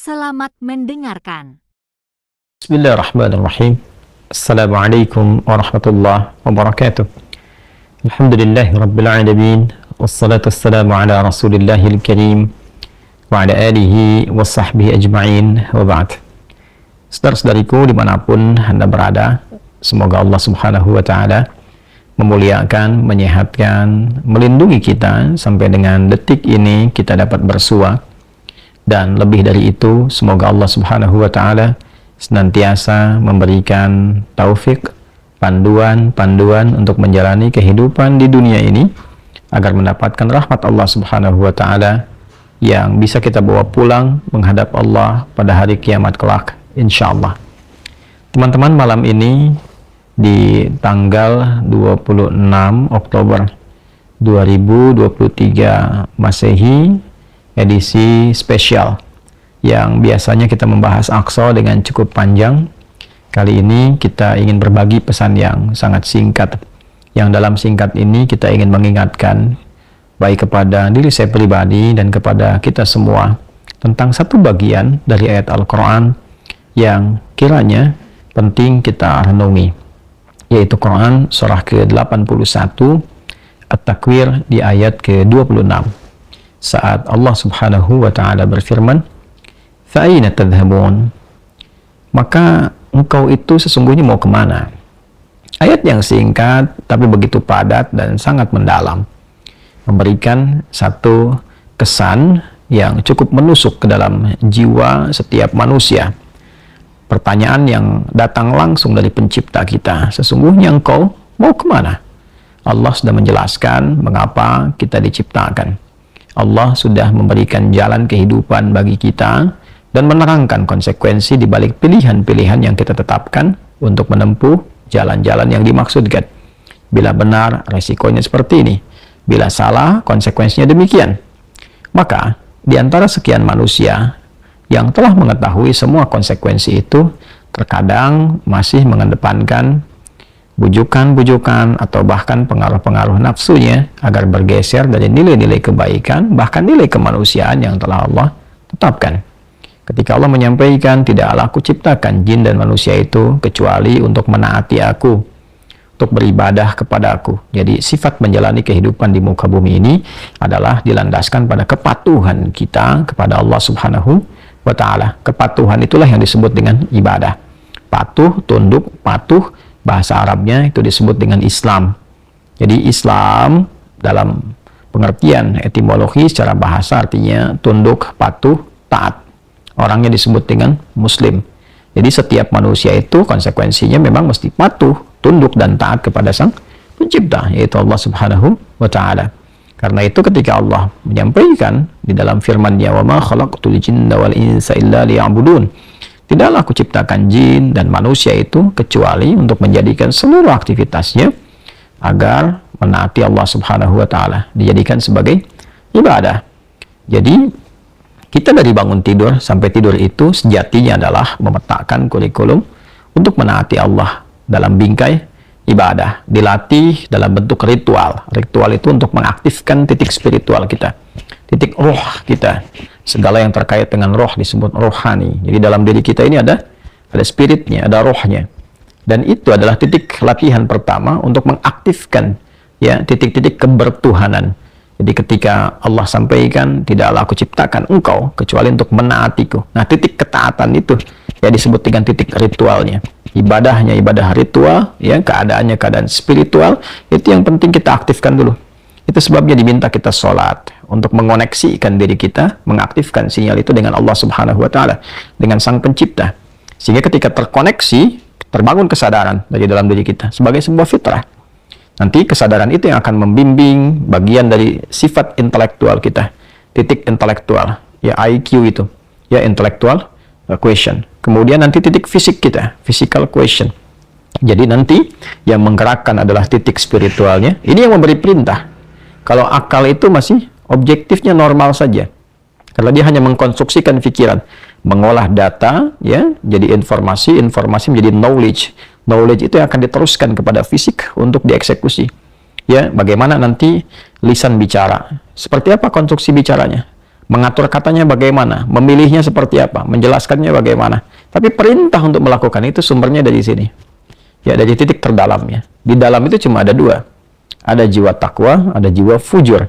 Selamat mendengarkan. Bismillahirrahmanirrahim. Assalamualaikum warahmatullahi wabarakatuh. Alhamdulillahi rabbil alamin. Wassalatu wassalamu ala rasulillahil karim wa ala alihi wa sahbihi ajma'in wa ba'd. Saudara-saudariku dimanapun Anda berada, semoga Allah subhanahu wa ta'ala memuliakan, menyehatkan, melindungi kita sampai dengan detik ini kita dapat bersua. Dan lebih dari itu, semoga Allah subhanahu wa ta'ala senantiasa memberikan taufik, panduan untuk menjalani kehidupan di dunia ini agar mendapatkan rahmat Allah subhanahu wa ta'ala yang bisa kita bawa pulang menghadap Allah pada hari kiamat kelak, insyaallah. Teman-teman, malam ini di tanggal 26 Oktober 2023 Masehi, edisi spesial yang biasanya kita membahas Aqsa dengan cukup panjang. Kali ini kita ingin berbagi pesan yang sangat singkat, yang dalam singkat ini kita ingin mengingatkan baik kepada diri saya pribadi dan kepada kita semua tentang satu bagian dari ayat Al-Quran yang kiranya penting kita renungi, yaitu Quran surah ke-81 At-Takwir di ayat ke-26. Saat Allah subhanahu wa ta'ala berfirman, "Fa'aina tadhhabun?" Maka engkau itu sesungguhnya mau kemana? Ayat yang singkat tapi begitu padat dan sangat mendalam, memberikan satu kesan yang cukup menusuk ke dalam jiwa setiap manusia. Pertanyaan yang datang langsung dari pencipta kita, sesungguhnya engkau mau kemana? Allah sudah menjelaskan mengapa kita diciptakan. Allah sudah memberikan jalan kehidupan bagi kita dan menerangkan konsekuensi di balik pilihan-pilihan yang kita tetapkan untuk menempuh jalan-jalan yang dimaksudkan. Bila benar, resikonya seperti ini. Bila salah, konsekuensinya demikian. Maka, di antara sekian manusia yang telah mengetahui semua konsekuensi itu, terkadang masih mengedepankan bujukan-bujukan atau bahkan pengaruh-pengaruh nafsunya agar bergeser dari nilai-nilai kebaikan, bahkan nilai kemanusiaan yang telah Allah tetapkan. Ketika Allah menyampaikan, "Tidaklah aku ciptakan jin dan manusia itu kecuali untuk menaati aku, untuk beribadah kepada aku." Jadi sifat menjalani kehidupan di muka bumi ini adalah dilandaskan pada kepatuhan kita kepada Allah subhanahu wa ta'ala. Kepatuhan itulah yang disebut dengan ibadah. Patuh, tunduk, patuh, bahasa Arabnya itu disebut dengan Islam. Jadi Islam dalam pengertian etimologi secara bahasa artinya tunduk, patuh, taat. Orangnya disebut dengan Muslim. Jadi setiap manusia itu konsekuensinya memang mesti patuh, tunduk, dan taat kepada Sang Pencipta, yaitu Allah subhanahu wa ta'ala. Karena itu ketika Allah menyampaikan di dalam firman-Nya, "Wa ma khalaqtul jinna wal insa illa liya'budun." Tidaklah aku ciptakan jin dan manusia itu kecuali untuk menjadikan seluruh aktivitasnya agar menaati Allah subhanahu wa ta'ala, dijadikan sebagai ibadah. Jadi kita dari bangun tidur sampai tidur itu sejatinya adalah memetakan kurikulum untuk menaati Allah dalam bingkai ibadah, dilatih dalam bentuk ritual. Ritual itu untuk mengaktifkan titik spiritual kita, titik roh kita. Segala yang terkait dengan roh disebut rohani. Jadi dalam diri kita ini ada spiritnya, ada rohnya. Dan itu adalah titik latihan pertama untuk mengaktifkan ya titik-titik kebertuhanan. Jadi ketika Allah sampaikan, "Tidaklah aku ciptakan engkau kecuali untuk menaatiku." Nah, titik ketaatan itu ya disebut dengan titik ritualnya. Ibadahnya ibadah ritual, ya keadaannya keadaan spiritual, itu yang penting kita aktifkan dulu. Itu sebabnya diminta kita sholat untuk mengoneksikan diri kita, mengaktifkan sinyal itu dengan Allah subhanahu wa ta'ala, dengan Sang Pencipta. Sehingga ketika terkoneksi, terbangun kesadaran dari dalam diri kita sebagai sebuah fitrah. Nanti kesadaran itu yang akan membimbing bagian dari sifat intelektual kita, titik intelektual, ya IQ itu, ya intellectual question. Kemudian nanti titik fisik kita, physical question. Jadi nanti yang menggerakkan adalah titik spiritualnya. Ini yang memberi perintah. Kalau akal itu masih objektifnya normal saja, karena dia hanya mengkonstruksikan pikiran, mengolah data, ya, jadi informasi menjadi knowledge. Knowledge itu yang akan diteruskan kepada fisik untuk dieksekusi. Ya, bagaimana nanti lisan bicara? Seperti apa konstruksi bicaranya? Mengatur katanya bagaimana, memilihnya seperti apa, menjelaskannya bagaimana. Tapi perintah untuk melakukan itu sumbernya dari sini. Ya, dari titik terdalamnya. Di dalam itu cuma ada dua. Ada jiwa takwa, ada jiwa fujur.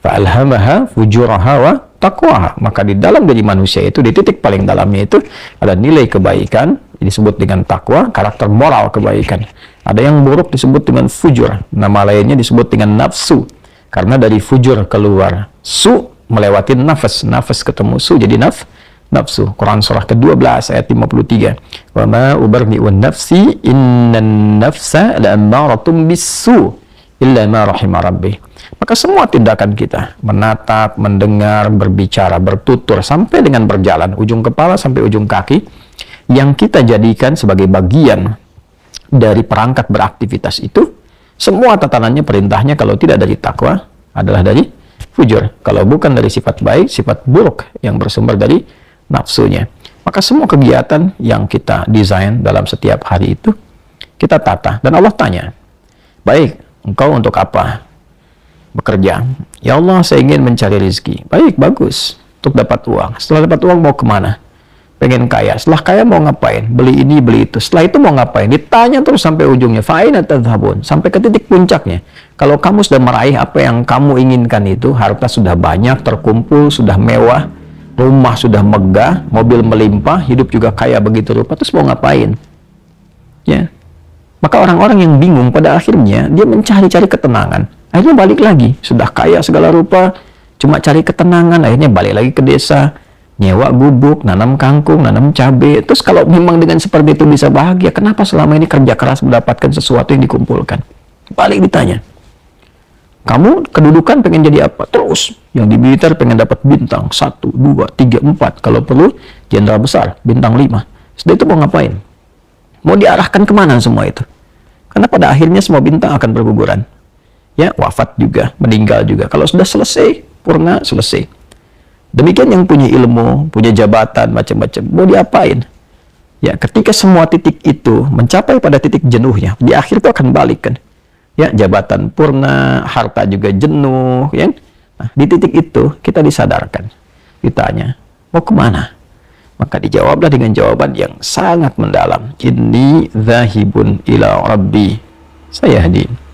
Fa'alhamaha fujuraha wa taqwaha. Maka di dalam diri manusia itu, di titik paling dalamnya itu, ada nilai kebaikan, disebut dengan takwa, karakter moral kebaikan. Ada yang buruk disebut dengan fujur. Nama lainnya disebut dengan nafsu. Karena dari fujur keluar su, melewati nafas. Nafas ketemu su, jadi nafsu. Quran surah ke-12 ayat 53. Wa ma ubarri'un nafsi innan nafsa la'ammaratun bis-su illa ma rahima rabbi. Maka semua tindakan kita, menatap, mendengar, berbicara, bertutur, sampai dengan berjalan, ujung kepala sampai ujung kaki, yang kita jadikan sebagai bagian dari perangkat beraktivitas itu, semua tatanannya, perintahnya, kalau tidak dari takwa, adalah dari fujur. Kalau bukan dari sifat baik, sifat buruk yang bersumber dari nafsunya. Maka semua kegiatan yang kita desain dalam setiap hari itu, kita tata. Dan Allah tanya, baik, engkau untuk apa bekerja? Ya Allah, saya ingin mencari rezeki. Baik, bagus. Untuk dapat uang. Setelah dapat uang mau kemana? Pengen kaya. Setelah kaya mau ngapain? Beli ini, beli itu. Setelah itu mau ngapain? Ditanya terus sampai ujungnya. Fa'ina tadhhabun. Sampai ke titik puncaknya. Kalau kamu sudah meraih apa yang kamu inginkan itu, harta sudah banyak, terkumpul, sudah mewah, rumah sudah megah, mobil melimpah, hidup juga kaya begitu rupa, terus mau ngapain? Ya. Maka orang-orang yang bingung pada akhirnya dia mencari-cari ketenangan. Akhirnya balik lagi, sudah kaya segala rupa, cuma cari ketenangan, akhirnya balik lagi ke desa, nyewa gubuk, nanam kangkung, nanam cabai. Terus kalau memang dengan seperti itu bisa bahagia, kenapa selama ini kerja keras mendapatkan sesuatu yang dikumpulkan? Balik ditanya, kamu kedudukan pengen jadi apa? Terus, yang di militer pengen dapat bintang 1, 2, 3, 4, kalau perlu jenderal besar, bintang 5. Setelah itu mau ngapain? Mau diarahkan kemana semua itu? Karena pada akhirnya semua bintang akan berguguran. Ya, wafat juga, meninggal juga. Kalau sudah selesai, purna, selesai. Demikian yang punya ilmu, punya jabatan, macam-macam. Mau diapain? Ya, ketika semua titik itu mencapai pada titik jenuhnya, di akhir itu akan balik kan. Ya, jabatan purna, harta juga jenuh, ya. Nah, di titik itu kita disadarkan. Ditanya, mau kemana? Maka dijawablah dengan jawaban yang sangat mendalam. Inni dzahibun ila rabbi sayahdin.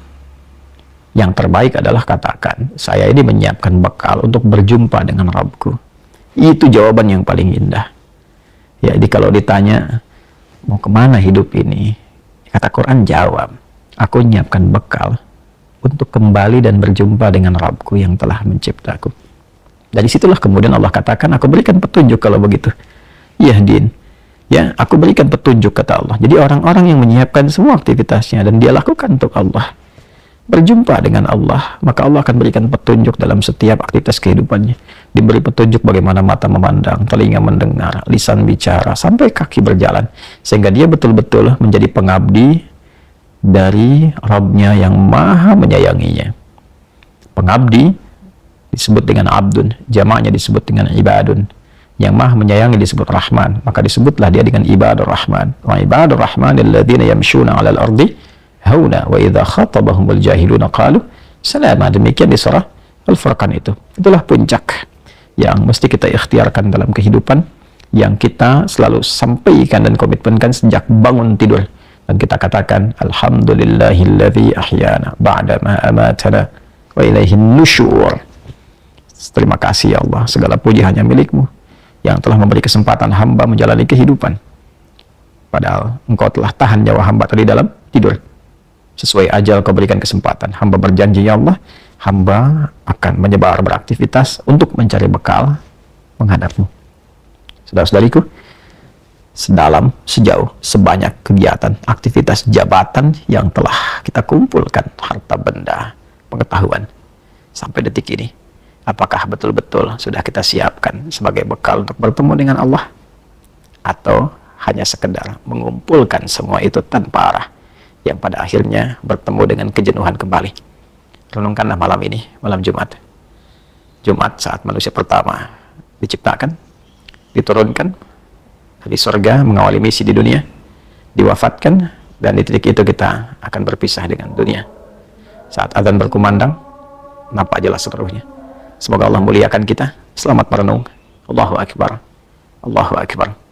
Yang terbaik adalah katakan, saya ini menyiapkan bekal untuk berjumpa dengan Rabbku. Itu jawaban yang paling indah. Ya, jadi kalau ditanya, mau kemana hidup ini? Kata Quran jawab, aku menyiapkan bekal untuk kembali dan berjumpa dengan Rabbku yang telah menciptaku. Dari situlah kemudian Allah katakan, aku berikan petunjuk kalau begitu. Yahdin. Ya, aku berikan petunjuk, kata Allah. Jadi orang-orang yang menyiapkan semua aktivitasnya dan dia lakukan untuk Allah, berjumpa dengan Allah, maka Allah akan berikan petunjuk dalam setiap aktivitas kehidupannya. Diberi petunjuk bagaimana mata memandang, telinga mendengar, lisan bicara, sampai kaki berjalan. Sehingga dia betul-betul menjadi pengabdi dari Rabb-Nya yang maha menyayanginya. Pengabdi disebut dengan abdun, jamaknya disebut dengan ibadun. Yang maha menyayangi disebut Rahman, maka disebutlah dia dengan ibadur Rahman. Wa ibadur Rahman alladzina yamshuna 'alal ardi hauna wa idza khatabahumul jahiluna qalu salama. Demikian di surah Al-Furqan itu. Itulah puncak yang mesti kita ikhtiarkan dalam kehidupan, yang kita selalu sampaikan dan komitmenkan sejak bangun tidur. Dan kita katakan, alhamdulillahilladzi ahyana ba'da ma amatana wa ilaihin nusyur. Terima kasih ya Allah, segala puji hanya milik-Mu yang telah memberi kesempatan hamba menjalani kehidupan. Padahal Engkau telah tahan nyawa hamba tadi dalam tidur. Sesuai ajal Kau berikan kesempatan. Hamba berjanji ya Allah, hamba akan menyebar beraktivitas untuk mencari bekal menghadap-Mu. Saudara-saudariku, sedalam, sejauh, sebanyak kegiatan, aktivitas jabatan yang telah kita kumpulkan, harta benda, pengetahuan, sampai detik ini, apakah betul-betul sudah kita siapkan sebagai bekal untuk bertemu dengan Allah? Atau hanya sekedar mengumpulkan semua itu tanpa arah, yang pada akhirnya bertemu dengan kejenuhan kembali? Renungkanlah malam ini, malam Jumat. Jumat saat manusia pertama diciptakan, diturunkan dari surga, mengawali misi di dunia, diwafatkan, dan di titik itu kita akan berpisah dengan dunia. Saat azan berkumandang, nampak jelas seluruhnya. Semoga Allah muliakan kita. Selamat merenung. Allahu Akbar. Allahu Akbar.